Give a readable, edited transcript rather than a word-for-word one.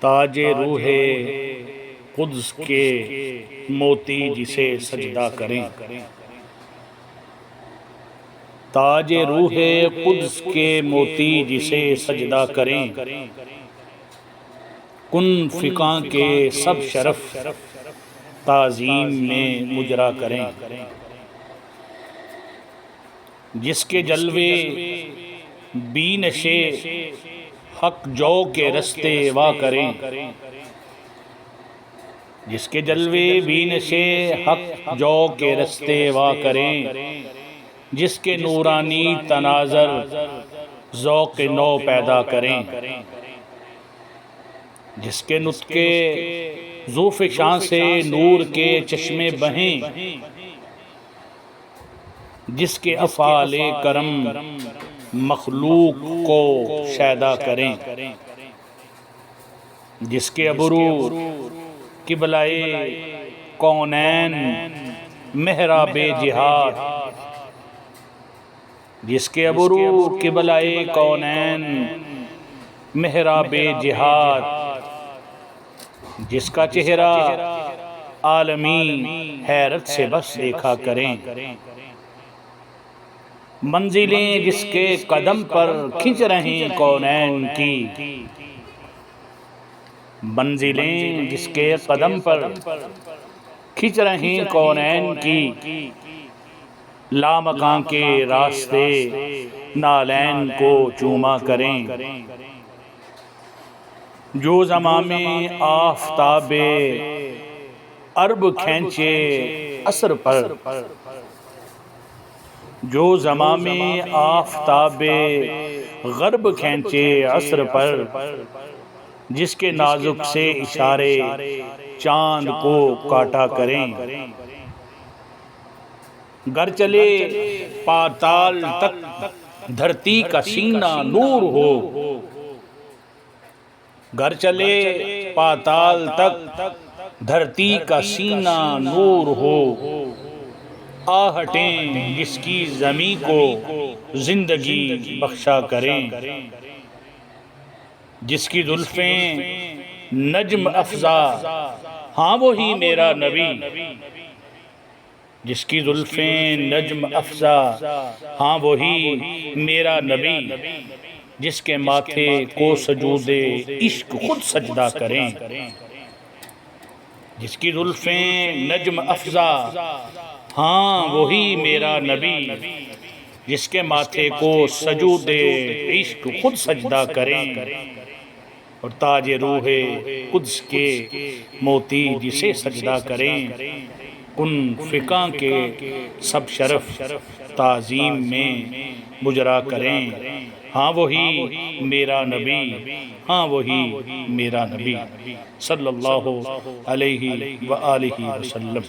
ताजे रूहे कुद्स के मोती जिसे सजदा करें। ताजे रूहे कुद्स के मोती जिसे सजदा करें। कुन फिका के सब शरफ ताजीम में मुजरा करें। जिसके जलवे बीनशे हक जो के रस्ते वा करें। जिसके जलवे बीनशे हक जो के रस्ते वा करें। जिसके नूरानी तनाज़र ज़ौक़ नौ पैदा करें। जिसके नुस्खे ज़ुल्फ़ शां से नूर के चश्मे बहें। जिसके अफ़ाले करम मखलूक को शैदा करें। जिसके अबरू किबलाए कौनैन मेहराबे जिहाद। जिसके अबरू किबलाए कौनैन मेहराबे जिहाद। जिसका चेहरा आलमी हैरत से बस देखा करें। मंजिलें जिसके कदम पर खिंच रही कौनैन की। मंजिलें जिसके कदम पर खिंच रही कौनैन की। लामकां के रास्ते नालैन को चूमा करें। जो ज़मामे आफ़ताबे अरब खींचे असर पर। जो ज़मामे आफ़ताबे ग़र्ब खींचे असर पर। जिसके नाजुक से इशारे चाँद को काटा करें। गर चले पाताल तक धरती का सीना नूर हो। घर चले पाताल तक धरती का सीना नूर हो। आहटें जिसकी ज़मीं को जिंदगी बख्शा करें। जिसकी जुल्फ़ें नज्म अफ़ज़ा हाँ वही मेरा नबी। जिसकी जुल्फ़ें नज्म अफ़ज़ा हाँ वही मेरा नबी। जिसके माथे को सजूदे इश्क खुद सजदा करें। जिसकी जुल्फ़ें नज्म अफ़ज़ा हाँ वही मेरा नबी। जिसके माथे को सजूदे इश्क खुद सजदा करें। और ताजे रूहे कुद्स के मोती जिसे सजदा करें। उन फ़िका के सब शरफ ताज़ीम में मुजरा करें। हाँ वही मेरा नबी। हाँ वही मेरा नबी सल्लल्लाहु अलैहि व आलिहि वसल्लम।